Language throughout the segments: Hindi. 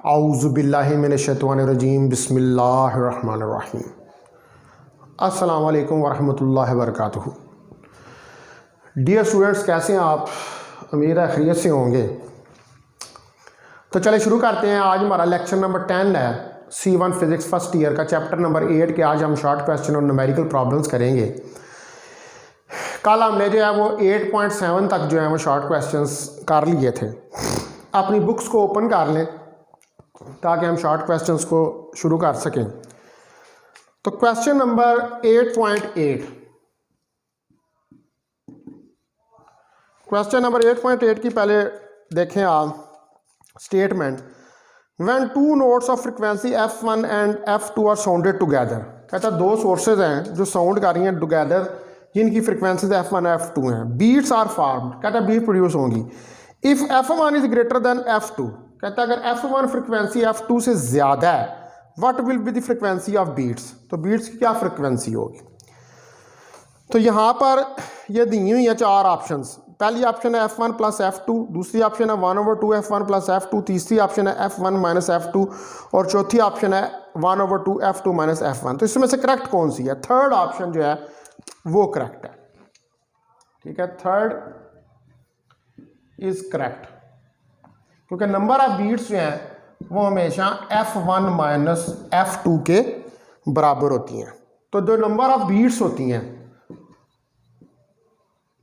औज़ु बिल्लाहि मिनश्शैतानिर्रजीम बिस्मिल्लाहिर्रहमानिर्रहीम। अस्सलामु अलैकुम वरहमतुल्लाहि वबरकातुहू। डियर स्टूडेंट्स, कैसे हैं आप? उम्मीद है खैरियत से होंगे। तो चले शुरू करते हैं। आज हमारा लेक्चर नंबर 10 है, C1 फिज़िक्स फर्स्ट ईयर का चैप्टर नंबर 8 के आज हम शॉर्ट क्वेश्चन और न्यूमेरिकल प्रॉब्लम्स करेंगे। कल हमने जो है वो 8.7 तक जो है वो शॉर्ट क्वेश्चंस कर लिए थे। अपनी बुक्स को ओपन कर लें ताकि हम शॉर्ट क्वेश्चंस को शुरू कर सकें। तो क्वेश्चन नंबर 8.8, क्वेश्चन नंबर 8.8 की पहले देखें आप statement. When two notes of frequency F1 and F2 are sounded together. कहता है दो सोर्सेज हैं जो साउंड कर रही हैं टुगेदर, जिनकी फ्रिक्वेंसीज F1 और F2 हैं। बीट्स आर फॉर्म्ड, कहता है बीट प्रोड्यूस होंगी। If F1 is greater than F2, कहता है अगर F1 फ्रिक्वेंसी F2 से ज़्यादा है, what will be the frequency of beats. तो बीट्स की क्या फ्रिक्वेंसी होगी। तो यहाँ पर ये दी हुई है चार ऑप्शंस। पहली ऑप्शन है F1 प्लस F2, दूसरी ऑप्शन है 1/2 F1 प्लस F2, तीसरी ऑप्शन है F1 माइनस F2 और चौथी ऑप्शन है 1/2 F2 माइनस F1। तो इसमें से करेक्ट कौन सी है? थर्ड ऑप्शन जो है वो करेक्ट है। ठीक है, थर्ड इज करेक्ट, क्योंकि नंबर ऑफ बीट्स जो हैं वो हमेशा F1 माइनस F2 के बराबर होती हैं। तो जो नंबर ऑफ बीट्स होती हैं,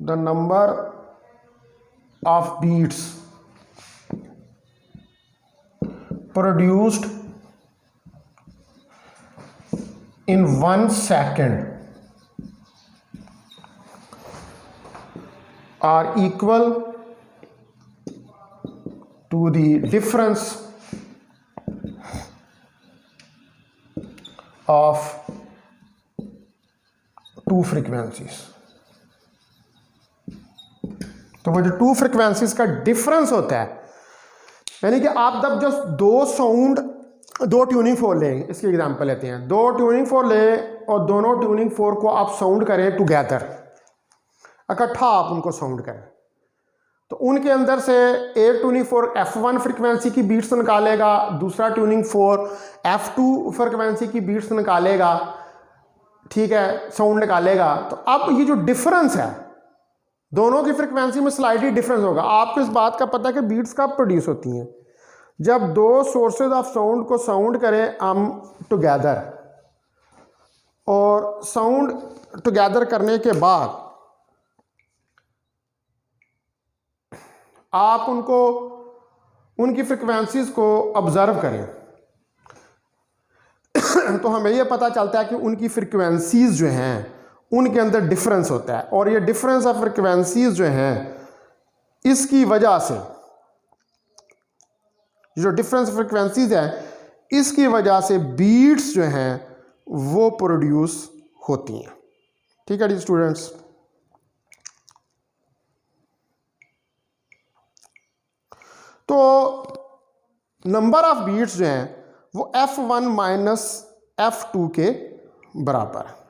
the number of beats produced in 1 second are equal to the difference of two frequencies। तो वो जो टू फ्रिक्वेंसीज का डिफरेंस होता है, यानी कि आप जब दो साउंड, दो ट्यूनिंग फोर लें, इसकी एग्जांपल लेते हैं। दो ट्यूनिंग फोर ले और दोनों ट्यूनिंग फोर को आप साउंड करें टुगेदर, इकट्ठा आप उनको साउंड करें, तो उनके अंदर से एक ट्यूनिंग फोर F1 फ्रिक्वेंसी की बीट्स निकालेगा, दूसरा ट्यूनिंग फोर F2 फ्रिक्वेंसी की बीट्स निकालेगा। ठीक है, साउंड निकालेगा। तो अब ये जो डिफरेंस है दोनों की फ्रिक्वेंसी में स्लाइटली डिफरेंस होगा। आपको इस बात का पता है कि बीट्स कब प्रोड्यूस होती हैं? जब दो सोर्सेज ऑफ साउंड को साउंड करें हम टुगेदर, और साउंड टुगेदर करने के बाद आप उनको, उनकी फ्रिक्वेंसीज को ऑब्जर्व करें तो हमें यह पता चलता है कि उनकी फ्रिक्वेंसीज जो हैं उनके अंदर डिफरेंस होता है। और ये डिफरेंस ऑफ फ्रिक्वेंसीज जो हैं, इसकी वजह से, जो डिफरेंस फ्रिक्वेंसीज है इसकी वजह से बीट्स जो हैं वो प्रोड्यूस होती हैं। ठीक है जी स्टूडेंट्स। तो नंबर ऑफ बीट्स जो हैं वो F1 माइनस F2 के बराबर है।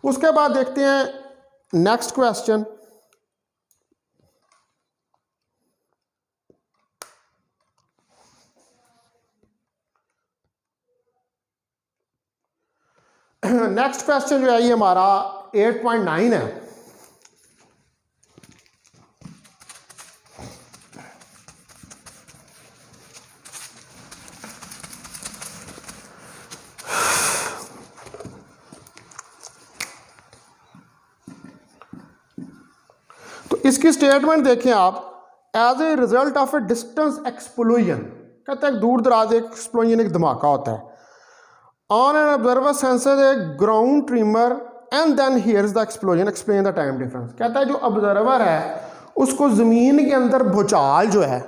उसके बाद देखते हैं नेक्स्ट क्वेश्चन। नेक्स्ट क्वेश्चन जो है ये हमारा 8.9 है। तो इसकी स्टेटमेंट देखें आप। As a result of a distance explosion, कहता है दूर दराज एक एक्सप्लोजन, एक धमाका होता है। On an observer senses a ground tremor and then hears the explosion. Explain the time difference। कहता है जो ऑब्जर्वर है उसको ज़मीन के अंदर भूचाल जो है,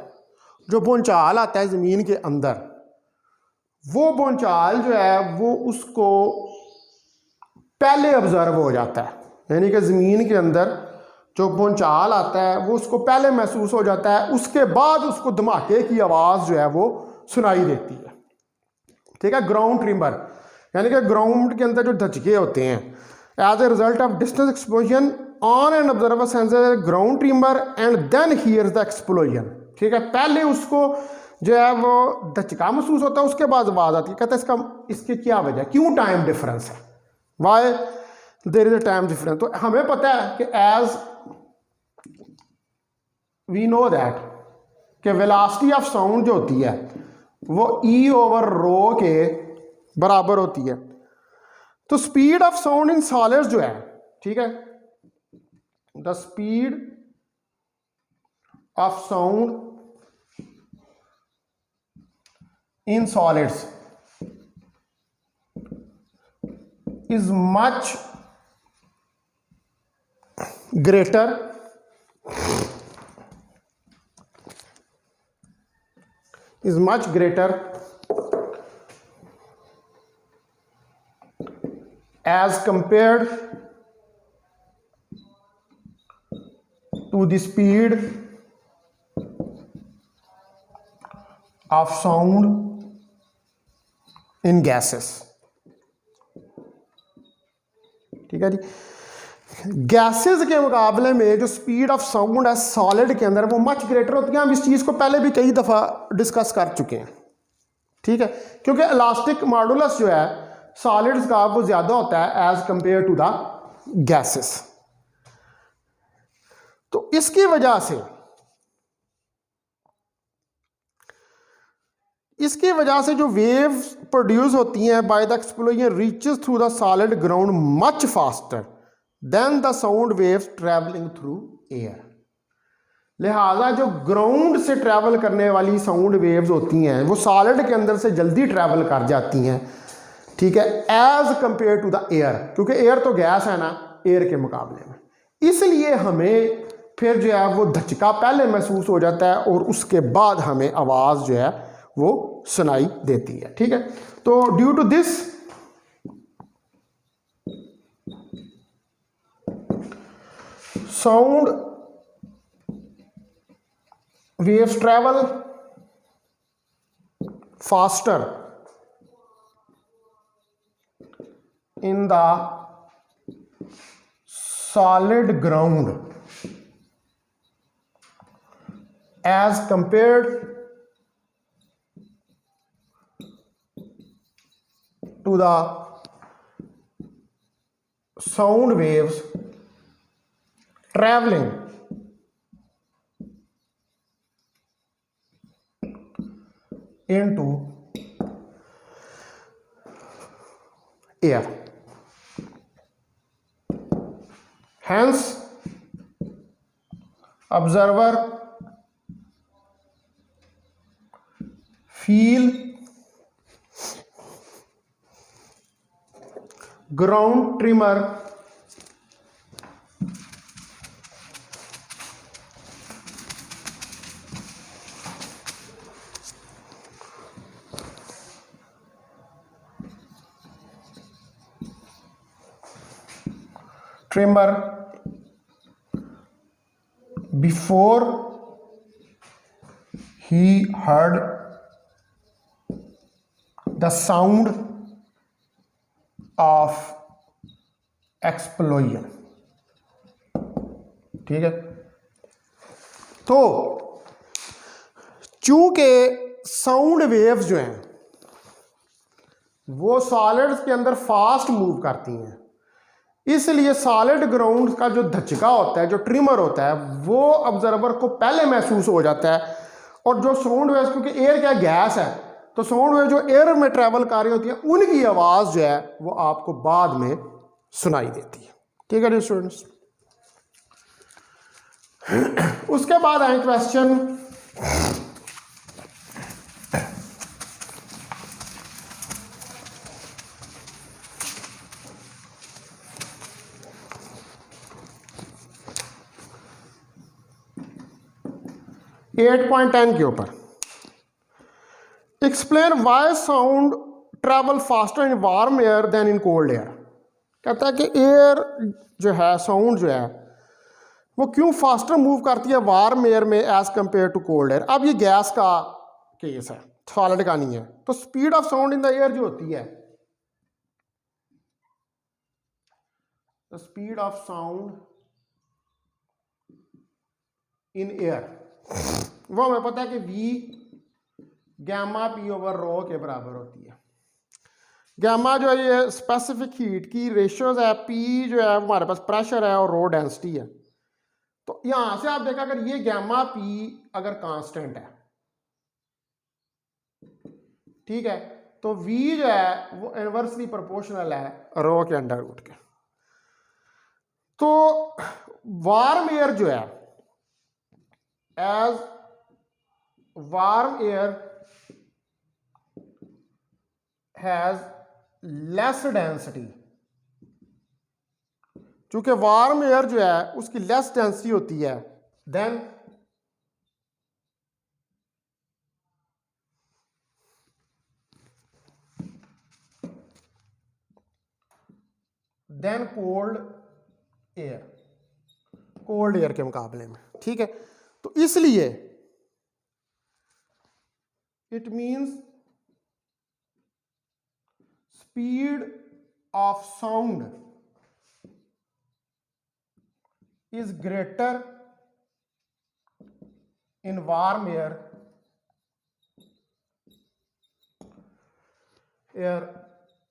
जो भूचाल आता है ज़मीन के अंदर, वो भूचाल जो है वो उसको पहले ऑब्जर्व हो जाता है। यानी कि ज़मीन के अंदर जो भूचाल आता है वो उसको पहले महसूस हो जाता है, उसके बाद उसको धमाके की आवाज़ जो है वो सुनाई देती है। ठीक है, ग्राउंड ट्रिमर यानी कि ग्राउंड के अंदर जो धचके होते हैं, as a result of distance explosion on an observer senses ground tremor and then hears the explosion. ठीक है, पहले उसको जो है वो धचका महसूस होता है, उसके बाद आवाज आती है। कहते हैं इसकी क्या वजह, क्यों टाइम डिफरेंस है, why there is a time difference. तो हमें पता है कि एज वी नो दैट कि वेलोसिटी ऑफ साउंड जो होती है वो ई ओवर रो के बराबर होती है। तो speed of sound in solids जो है, ठीक है, the speed of sound in solids is much greater as compared to the speed of sound in gases. ठीक है जी, गैसेस के मुकाबले में जो स्पीड ऑफ साउंड है सॉलिड के अंदर वो मच ग्रेटर होती है। हम इस चीज़ को पहले भी कई दफ़ा डिस्कस कर चुके हैं। ठीक है, क्योंकि इलास्टिक मॉडुलस जो है सॉलिड्स का वो ज़्यादा होता है as compare to the gases. तो इसकी वजह से जो वेव्स प्रोड्यूस होती हैं by the explosion reaches through the solid ground much faster than the sound waves travelling through air. लिहाजा जो ग्राउंड से ट्रैवल करने वाली साउंड वेव्स होती हैं वो सॉलिड के अंदर से जल्दी ट्रैवल कर जाती हैं। ठीक है, as compare to the air, क्योंकि एयर तो गैस है ना एयर के मुकाबले में, इसलिए हमें फिर जो है वो धचका पहले महसूस हो जाता है और उसके बाद हमें आवाज़ जो है वो सुनाई देती है। ठीक है, तो due to this sound waves travel faster in the solid ground as compared to the sound waves traveling into air. Hence, observer feel ground tremor before he heard the sound of explosion। ठीक है, तो चूंकि साउंड वेव्स जो हैं वो सॉलिड्स के अंदर फास्ट मूव करती हैं, इसलिए सॉलिड ग्राउंड का जो धचका होता है, जो ट्रिमर होता है, वो ऑब्जर्वर को पहले महसूस हो जाता है। और जो साउंड वेव्स, क्योंकि एयर क्या गैस है, तो साउंड वेव जो एयर में ट्रैवल कर रही होती है उनकी आवाज़ जो है वो आपको बाद में सुनाई देती है। ठीक है स्टूडेंट्स, उसके बाद आए क्वेश्चन 8.10 के ऊपर। Explain why sound travel faster in warm air than in cold air. कहता है कि एयर जो है, साउंड जो है वो क्यों फास्टर मूव करती है वार्म एयर में as compare to cold air. अब ये गैस का केस है, सॉलिड का नहीं है। तो speed of sound in the air जो होती है the speed of sound in air, वो हमें पता है कि वी गैमा पी ओवर रो के बराबर होती है। गैमा जो है ये स्पेसिफिक हीट की रेशियोज है, पी जो है हमारे पास प्रेशर है और रो डेंसिटी है। तो यहां से आप देखा अगर ये गैमा पी अगर कांस्टेंट है, ठीक है, तो v जो है वो इनवर्सली प्रोपोर्शनल है रो के अंडर रूट के। तो वार्म एयर जो है, as warm air has less density, चूंकि वार्म एयर जो है उसकी लेस डेंसिटी होती है देन कोल्ड एयर के मुकाबले में, ठीक है। तो इसलिए it means speed of sound is greater in warm air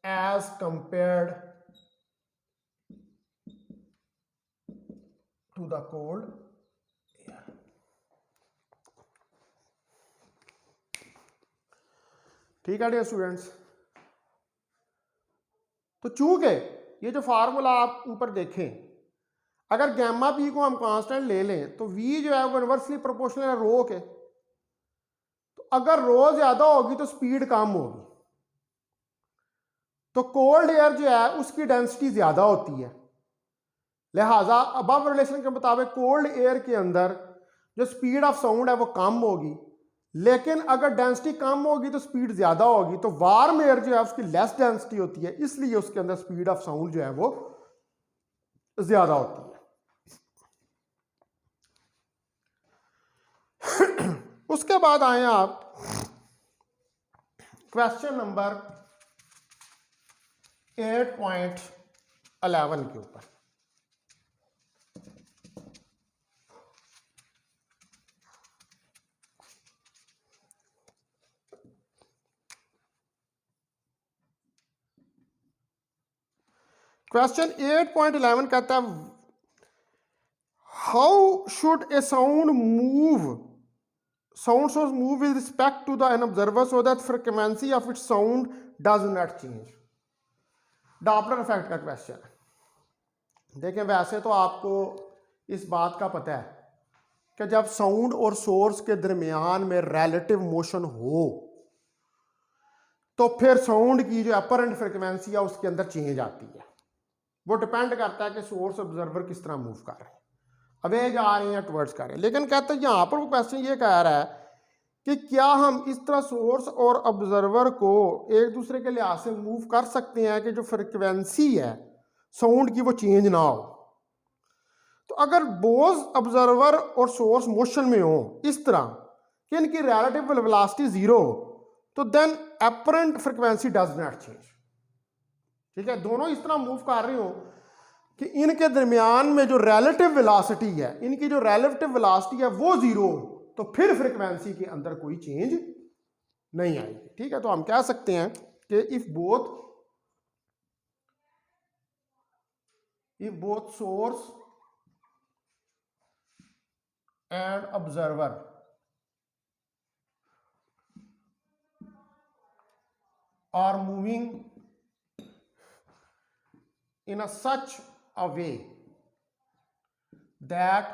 as compared to the cold air। ठीक है डियर स्टूडेंट्स, तो चूंकि ये जो फार्मूला आप ऊपर देखें, अगर गैमा पी को हम कांस्टेंट ले लें तो वी जो है वो इनवर्सली प्रोपोर्शनल है रो के। तो अगर रो ज्यादा होगी तो स्पीड कम होगी, तो कोल्ड एयर जो है उसकी डेंसिटी ज्यादा होती है, लिहाजा अबव रिलेशन के मुताबिक कोल्ड एयर के अंदर जो स्पीड ऑफ साउंड है वो कम होगी, लेकिन अगर डेंसिटी कम होगी तो स्पीड ज्यादा होगी। तो वार्म एयर जो है उसकी लेस डेंसिटी होती है, इसलिए उसके अंदर स्पीड ऑफ साउंड जो है वो ज्यादा होती है। उसके बाद आए आप क्वेश्चन नंबर 8.11 के ऊपर। क्वेश्चन 8.11 कहता है how should a sound source move with respect to the an observer so that frequency of its sound does not change. Doppler effect का क्वेश्चन है। देखें, वैसे तो आपको इस बात का पता है कि जब साउंड और सोर्स के दरमियान में रिलेटिव मोशन हो तो फिर साउंड की जो अपरेंट फ्रीक्वेंसी है उसके अंदर चेंज आती है। वो डिपेंड करता है कि सोर्स ऑब्जर्वर किस तरह मूव कर रहे हैं, अवे जा रहे हैं टुवर्ड्स कर रहे हैं। लेकिन कहते हैं यहां पर वो क्वेश्चन ये कह रहा है कि क्या हम इस तरह सोर्स और ऑब्जर्वर को एक दूसरे के लिहाज से मूव कर सकते हैं कि जो फ्रीक्वेंसी है साउंड की वो चेंज ना हो। तो अगर बोथ ऑब्जर्वर और सोर्स मोशन में हो इस तरह कि इनकी रिलेटिव वेलोसिटी जीरो हो, तो then apparent frequency does not change. ठीक है, दोनों इस तरह मूव कर रहे हो कि इनके दरमियान में जो रिलेटिव वेलोसिटी है, इनकी जो रिलेटिव वेलोसिटी है वो जीरो, तो फिर फ्रीक्वेंसी के अंदर कोई चेंज नहीं आएगी। ठीक है, तो हम कह सकते हैं कि if both source and observer are moving in such a way that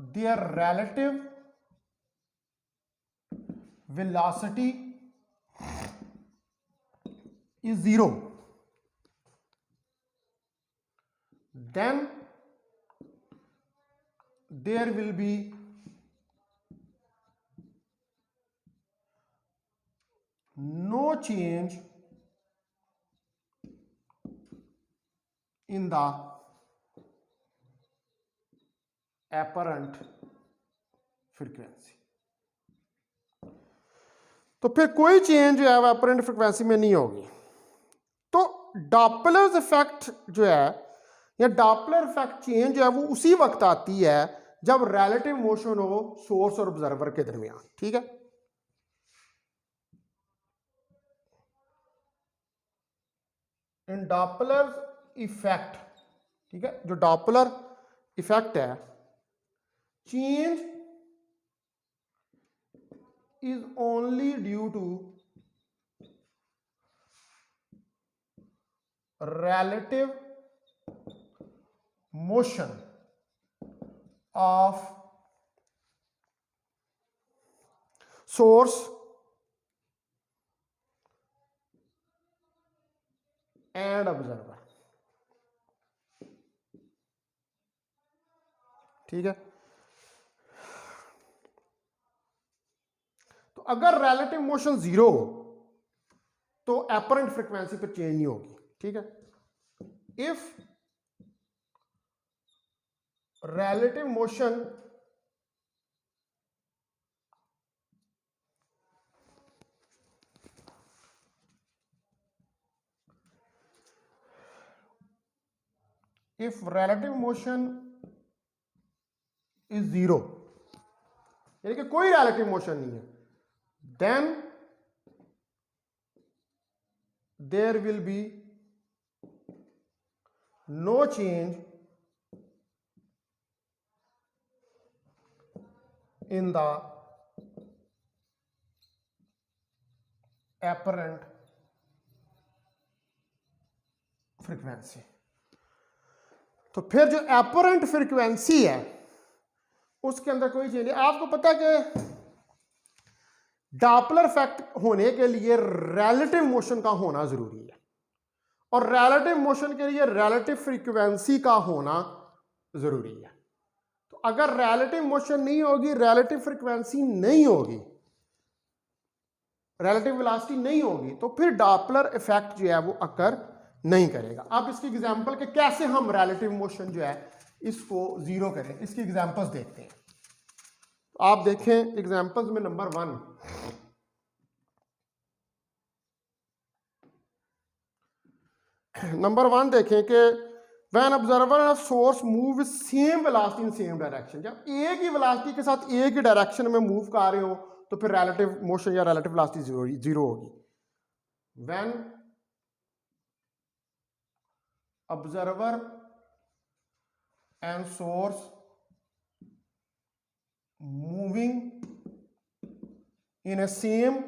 their relative velocity is zero, then there will be no change in the apparent frequency। तो फिर कोई चेंज जो है वो अपरेंट फ्रीक्वेंसी में नहीं होगी। तो डॉपलर इफेक्ट जो है या डॉपलर इफेक्ट चेंज जो है वो उसी वक्त आती है जब रिलेटिव मोशन हो सोर्स और ऑब्जर्वर के दरमियान। ठीक है, इन डॉपलर इफेक्ट, ठीक है, जो डॉपलर इफेक्ट है, change is only due to relative motion of source and observer। ठीक है, तो अगर रिलेटिव मोशन जीरो हो तो एपरेंट फ्रीक्वेंसी पर चेंज नहीं होगी। ठीक है, if relative motion is zero, यानी कि कोई रिलेटिव मोशन नहीं है, then there will be no change in the apparent frequency। तो फिर जो apparent frequency है उसके अंदर कोई चेंज नहीं। आपको पता है कि डॉपलर इफेक्ट होने के लिए रिलेटिव मोशन का होना जरूरी है और रिलेटिव मोशन के लिए रिलेटिव फ्रीक्वेंसी का होना जरूरी है। अगर रिलेटिव मोशन नहीं होगी, रिलेटिव फ्रीक्वेंसी नहीं होगी, रिलेटिव वेलोसिटी नहीं होगी, तो फिर डॉपलर इफेक्ट जो है वो अकर नहीं करेगा। अब इसकी एग्जांपल के कैसे हम रिलेटिव मोशन जो है इसको जीरो करें, इसकी एग्जांपल्स देखते हैं। तो आप देखें एग्जांपल्स में नंबर 1, देखें कि When observer of source move with same velocity in same direction, जब एक ही वेलोसिटी के साथ एक ही डायरेक्शन में मूव कर रहे हो तो फिर रिलेटिव मोशन या रिलेटिव वेलोसिटी जीरो होगी। When observer and source moving in a same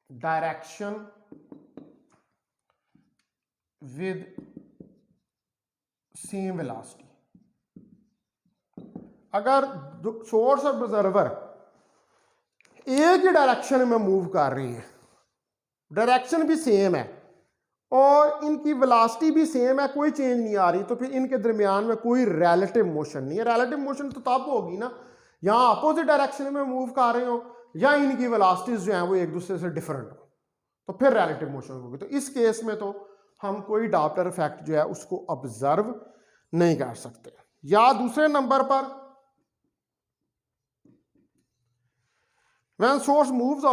direction with same velocity, अगर सोर्स और ऑब्जर्वर एक ही डायरेक्शन में मूव कर रही है, डायरेक्शन भी सेम है और इनकी वेलोसिटी भी सेम है, कोई चेंज नहीं आ रही, तो फिर इनके दरमियान में कोई रिलेटिव मोशन नहीं है। रिलेटिव मोशन तो तब होगी ना यहाँ अपोजिट डायरेक्शन में मूव कर रहे हो या इनकी वेलोसिटीज जो हैं वो एक दूसरे से डिफरेंट हो, तो फिर रिलेटिव मोशन होगी। तो इस केस में तो हम कोई डॉपलर इफेक्ट जो है उसको ऑब्जर्व नहीं कर सकते। या दूसरे नंबर पर when source moves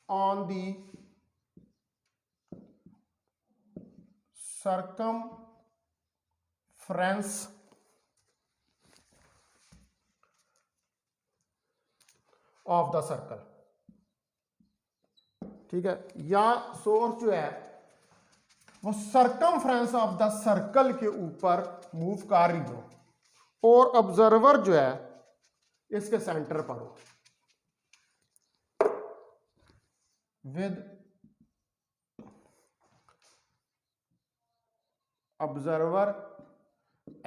on the circumference of the circle, ठीक है, या सोर्स जो है वो सर्कमफ्रेंस ऑफ द सर्कल के ऊपर मूव कर रही हो और ऑब्जर्वर जो है इसके सेंटर पर हो with observer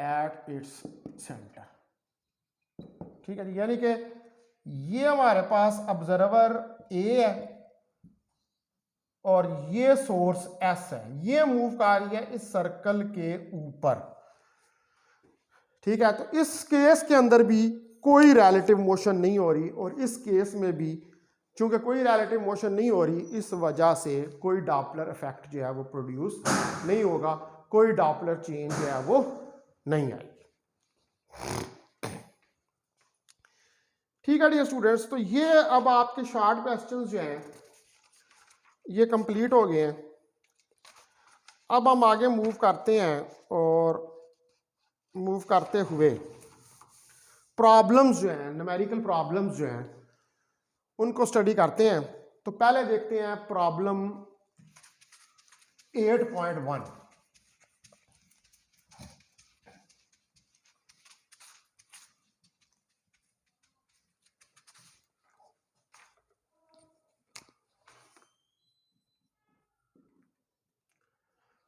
at its centre. ठीक है, यानी कि ये हमारे पास ऑब्जर्वर ए है और ये सोर्स एस है, ये मूव कर रही है इस सर्कल के ऊपर। ठीक है, तो इस केस के अंदर भी कोई रिलेटिव मोशन नहीं हो रही और इस केस में भी चूंकि कोई रिलेटिव मोशन नहीं हो रही, इस वजह से कोई डॉपलर इफेक्ट जो है वो प्रोड्यूस नहीं होगा, कोई डॉपलर चेंज जो है वो नहीं आएगी। ठीक है डियर स्टूडेंट्स, तो ये अब आपके शॉर्ट क्वेश्चंस जो हैं ये कंप्लीट हो गए हैं। अब हम आगे मूव करते हैं और मूव करते हुए प्रॉब्लम्स जो हैं, न्यूमेरिकल प्रॉब्लम्स जो हैं उनको स्टडी करते हैं। तो पहले देखते हैं प्रॉब्लम 8.1।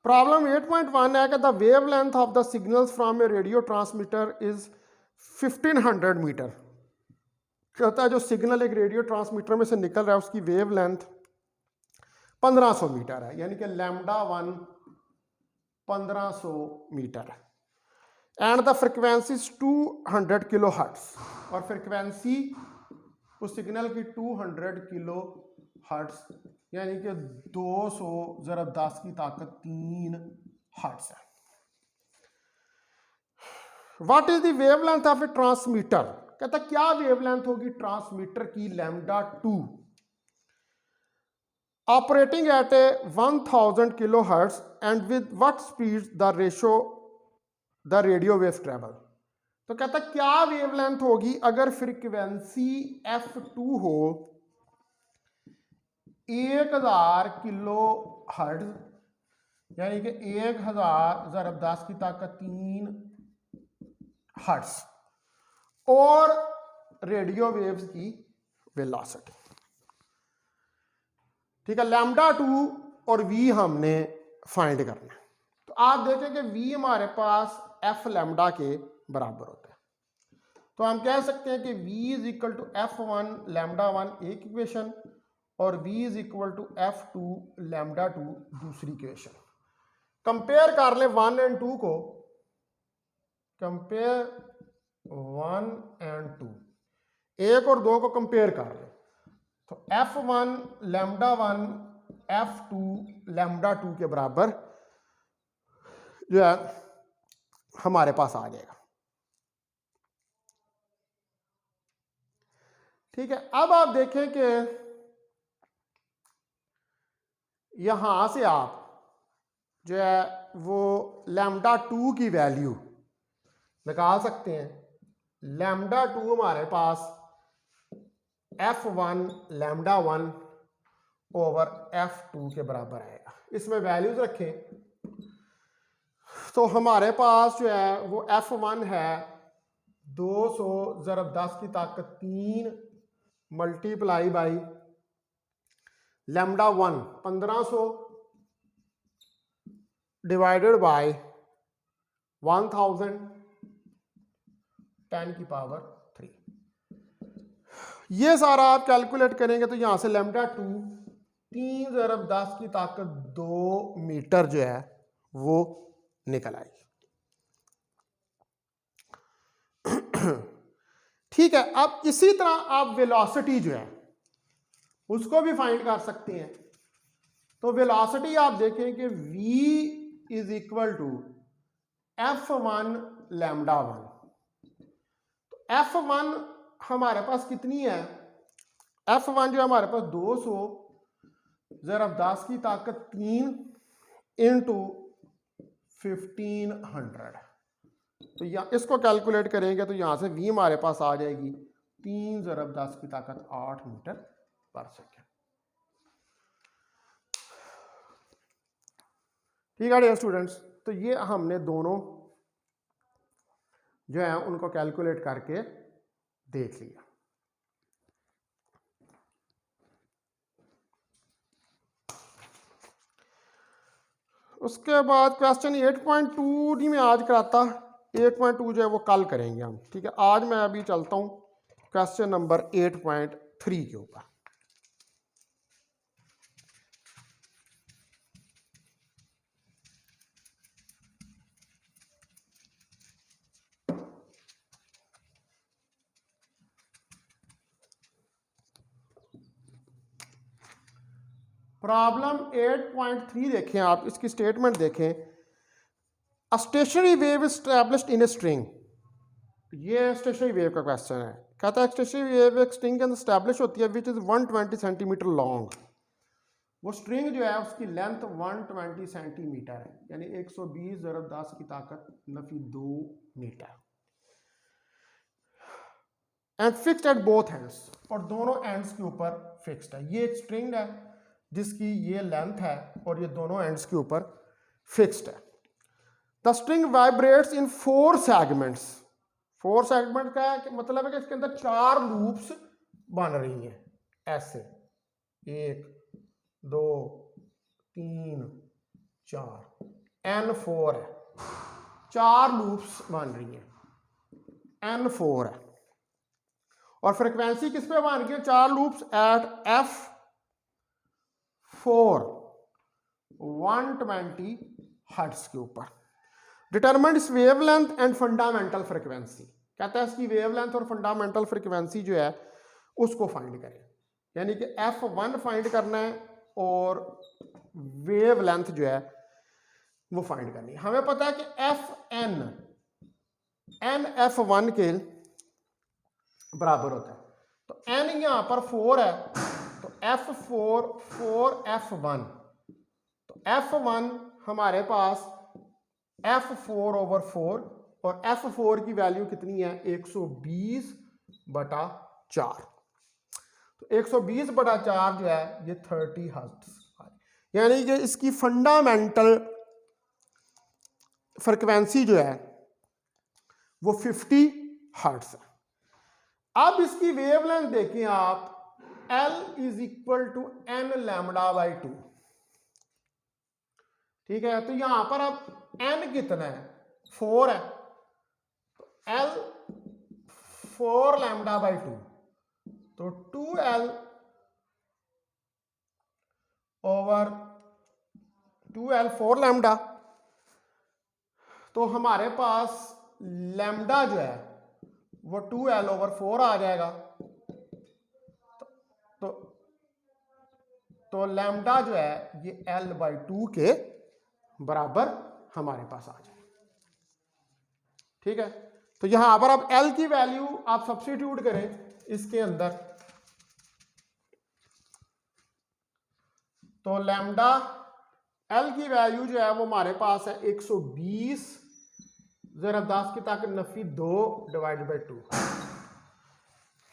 प्रॉब्लम 8.1 है कि the wave length of the signals from a radio transmitter is 1500 metre. कहता है जो सिग्नल एक रेडियो ट्रांसमीटर में से निकल रहा है उसकी वेव लेंथ 1500 मीटर है, यानी कि लैम्डा 1 1500 मीटर है। And the frequency 200 kilohertz, और फ्रिक्वेंसी उस सिग्नल की 200 किलो हर्ट्स यानी कि 200 ज़रब 10 की ताकत 3 हर्ट्स है। What is the wavelength of a transmitter? कहता क्या वेवलेंथ होगी ट्रांसमीटर की, lambda 2, operating at a 1000 kilohertz and with what speed the radio wave travel. तो कहता क्या वेवलेंथ होगी अगर फ्रीक्वेंसी f2 हो 1000 किलो हर्ट्ज, यानी कि 1000 ज़रब 10 की ताकत 3 हर्ट्ज, और रेडियो वेव्स की वेलोसिटी। ठीक है, लैम्डा 2 और v हमने फाइंड करना है। तो आप देखें कि v हमारे पास f लैम्डा के बराबर होता है। तो हम कह सकते हैं कि v is equal to f1 lambda 1 एक इक्वेशन और v is equal to f2 lambda 2 दूसरी इक्वेशन। कंपेयर कर ले 1 एंड 2 को, कंपेयर 1 एंड 2, 1 और 2 को कंपेयर कर ले। तो f1 लैम्डा 1 f2 लैम्डा 2 के बराबर जो है हमारे पास आ जाएगा। ठीक है, अब आप देखें कि यहां से आप जो है वो लैम्डा 2 की वैल्यू निकाल सकते हैं। लैम्डा 2 हमारे पास f1 लैम्डा 1 ओवर f2 के बराबर आएगा। इसमें वैल्यूज रखें तो हमारे पास जो है वो f1 है 200 ज़रब 10 की ताकत 3 multiply by lambda 1 1500 divided by 1000 10 की पावर 3। ये सारा आप कैलकुलेट करेंगे तो यहां से लैम्डा 2 3 ज़रब 10 की ताकत 2 मीटर जो है वो निकल आएगी। ठीक है, अब इसी तरह आप वेलोसिटी जो है उसको भी फाइंड कर सकते हैं। तो वेलोसिटी आप देखें कि v is equal to f1 lambda 1। तो f1 हमारे पास कितनी है, f1 जो हमारे पास 200 ज़रब 10 की ताकत 3 इंटू 1500। तो यहाँ इसको कैलकुलेट करेंगे तो यहाँ से v हमारे पास आ जाएगी 3 ज़रब 10 की ताकत 8 मीटर पर सेकेंड। ठीक है डियर स्टूडेंट्स, तो ये हमने दोनों जो है उनको कैलकुलेट करके देख लिया। उसके बाद क्वेश्चन 8.2 नहीं मैं आज कराता, 8.2 जो है वो कल करेंगे हम। ठीक है, आज मैं अभी चलता हूँ क्वेश्चन नंबर 8.3 के ऊपर। प्रॉब्लम 8.3 देखें आप, इसकी स्टेटमेंट देखें। A stationary wave is established in a string ये स्टेशनरी वेव का क्वेश्चन है। कहता है स्टेशनरी वेव एक स्ट्रिंग के अंदर स्टैब्लिश होती है विच इज़ 120 सेंटीमीटर लॉन्ग। वो स्ट्रिंग जो है उसकी लेंथ 120 सेंटीमीटर है, यानी 120 ज़रब 10 की ताकत नफी 2 मीटर। And fixed at both ends, और दोनों एंड्स के ऊपर फिक्स्ड है। ये एक स्ट्रिंग है जिसकी ये लेंथ है और ये दोनों एंड्स के ऊपर फिक्स्ड है। The string vibrates in 4 segments. 4 segment का मतलब है कि इसके अंदर 4 लूप्स बन रही हैं ऐसे, 1 2 3 4, N4 है, 4 लूप्स बन रही हैं, N4 है। और फ्रिक्वेंसी किस पे बन रही है? 4 लूप्स एट F4 120 हर्ट्ज के ऊपर। डिटरमाइंड इस वेवलेंथ एंड फंडामेंटल फ्रिक्वेंसी। कहता है इसकी वेवलेंथ और फंडामेंटल फ्रिक्वेंसी जो है उसको फाइंड करें, यानी कि F1 फाइंड करना है और वेवलेंथ जो है वो फाइंड करनी है। हमें पता है कि n F1 के बराबर होता है, तो n यहां पर 4 है, तो F4 4F1, तो F1 हमारे पास F4/4 और F4 की वैल्यू कितनी है? 120/4। तो 120/4 जो है ये 30 हर्ट्ज, यानी कि इसकी फंडामेंटल फ्रिक्वेंसी जो है वो 50 हर्ट्ज है। अब इसकी वेवलेंथ देखें आप, L = n λ/2। ठीक है, तो यहां पर अब n कितना है? 4 है, तो L 4 λ/2, तो 2L ओवर 2L 4 लैम्डा। तो हमारे पास लैम्डा जो है वो 2L/4 आ जाएगा, तो लैम्डा जो है ये L/2 के बराबर हमारे पास आ जाए। ठीक है, तो यहां पर अब L की वैल्यू आप सब्स्टिट्यूट करें इसके अंदर, तो लैम्डा L की वैल्यू जो है वो हमारे पास है 120 ज़रब 10 की ताकत नफी 2/2।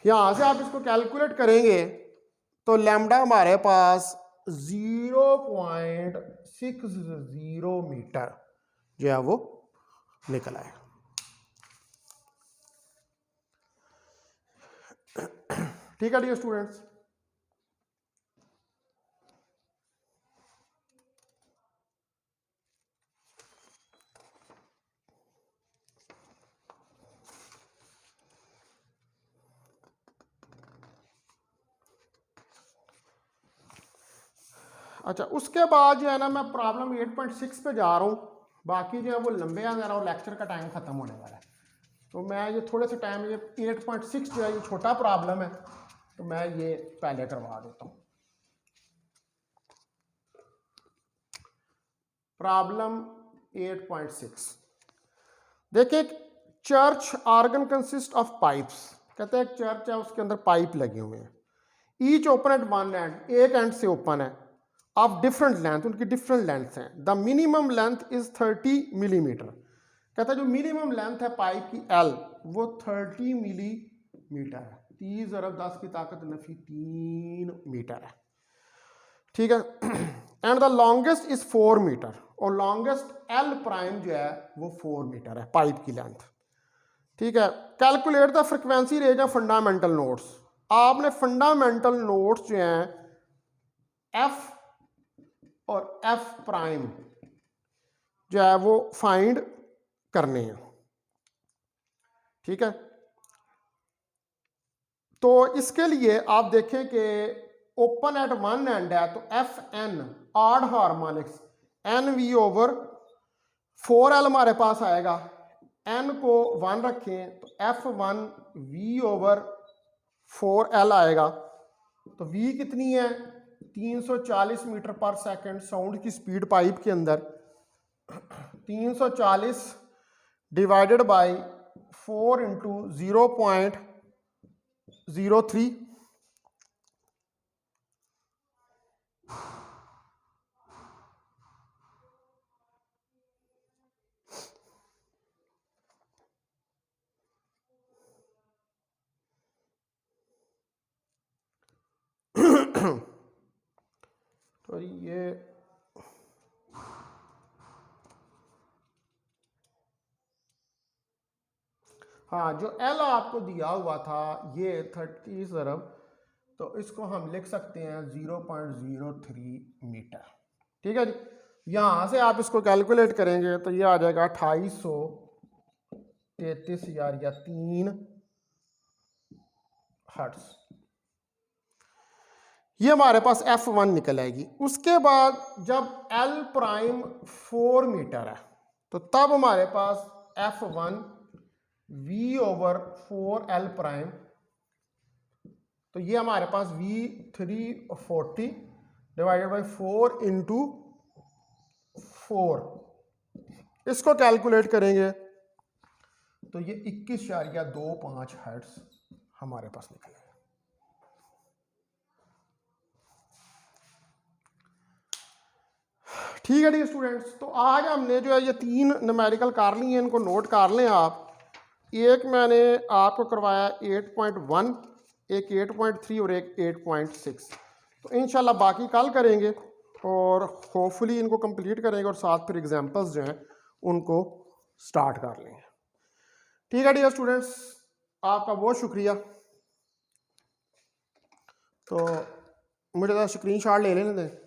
यहां से आप इसको कैलकुलेट करेंगे तो लैम्डा हमारे पास 0.60 मीटर जो है वो निकल आएगा। ठीक है डियर स्टूडेंट्स, अच्छा उसके बाद जो है ना मैं प्रॉब्लम 8.6 पे जा रहा हूँ। बाकी जो है वो लंबे आ जा रहा हूँ, लेक्चर का टाइम खत्म होने वाला है, तो मैं ये थोड़े से टाइम, ये 8.6 जो है ये छोटा प्रॉब्लम है, तो मैं ये पहले करवा देता हूँ। प्रॉब्लम 8.6 देखिए, church organ consist of pipes. कहते हैं एक चर्च है उसके अंदर पाइप लगे हुए हैं, each open at one and, एक एंड से ओपन है, ऑफ डिफरेंट लेंथ, उनकी डिफरेंट लेंथ हैं। The minimum length is 30 millimetre. कहता है जो मिनिमम लेंथ है पाइप की L वो 30 मिलीमीटर है, 30 ज़रब 10 की ताकत नफी 3 मीटर है। ठीक है, and the longest is 4 metre, और लॉन्गेस्ट L प्राइम जो है वो 4 मीटर है पाइप की लेंथ। ठीक है, calculate the frequency range of fundamental notes. आपने फंडामेंटल नोट्स जो हैं F और F प्राइम जो है वो फाइंड करने हैं। ठीक है, तो इसके लिए आप देखें कि ओपन एट वन एंड है, तो Fn ऑड हार्मोनिक्स NV/4L हमारे पास आएगा। n को 1 रखें तो F1V/4L आएगा। तो V कितनी है? 340 मीटर पर सेकंड साउंड की स्पीड पाइप के अंदर, 340 डिवाइडेड बाय 4 इंटू 0.03, तो ये हाँ, जो एल आपको दिया हुआ था ये 30 अरब, तो इसको हम लिख सकते हैं 0.03 मीटर। ठीक है जी। यहाँ से आप इसको कैलकुलेट करेंगे तो ये आ जाएगा 2833,000 या 3 हर्ट्ज। ये हमारे पास F1 निकल आएगी। उसके बाद जब L प्राइम 4 मीटर है तो तब हमारे पास F1 V/4 L प्राइम, तो ये हमारे पास V340 डिवाइडेड बाई 4 इंटू 4, इसको कैलकुलेट करेंगे तो ये 21.25 हर्ट्ज हमारे पास निकलेगा। ठीक है जी स्टूडेंट्स, तो आज हमने जो है ये 3 न्यूमेरिकल कर ली हैं, इनको नोट कर लें आप। एक मैंने आपको करवाया 8.1, एक 8.3 और एक 8.6। तो इंशाल्लाह बाकी कल करेंगे और होपफुली इनको कंप्लीट करेंगे और साथ फिर एग्जांपल्स जो हैं उनको स्टार्ट कर लेंगे। ठीक है डियर स्टूडेंट्स, आपका बहुत शुक्रिया। तो मुझे स्क्रीनशॉट ले लेने दें।